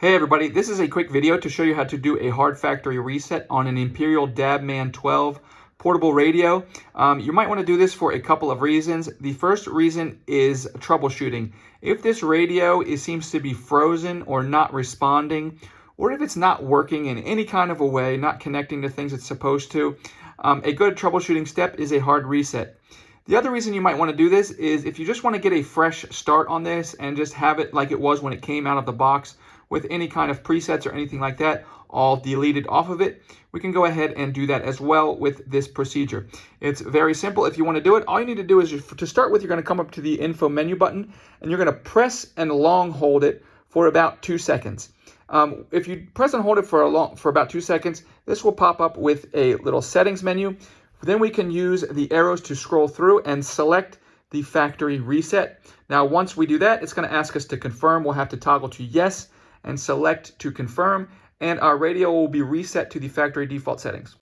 Hey everybody, this is a quick video to show you how to do a hard factory reset on an Imperial DABMAN 12 portable radio. You might want to do this for a couple of reasons. The first reason is troubleshooting. If this radio seems to be frozen or not responding, or if it's not working in any kind of a way, not connecting to things it's supposed to, a good troubleshooting step is a hard reset. The other reason you might want to do this is if you just want to get a fresh start on this and just have it like it was when it came out of the box with any kind of presets or anything like that all deleted off of it, we can go ahead and do that as well with this procedure. It's very simple. If you want to do it, all you need to do is to start with, you're going to come up to the info menu button and you're going to press and long hold it for about 2 seconds. If you press and hold it for about 2 seconds, this will pop up with a little settings menu. Then we can use the arrows to scroll through and select the factory reset. Now, once we do that, it's going to ask us to confirm. We'll have to toggle to yes and select to confirm, and our radio will be reset to the factory default settings.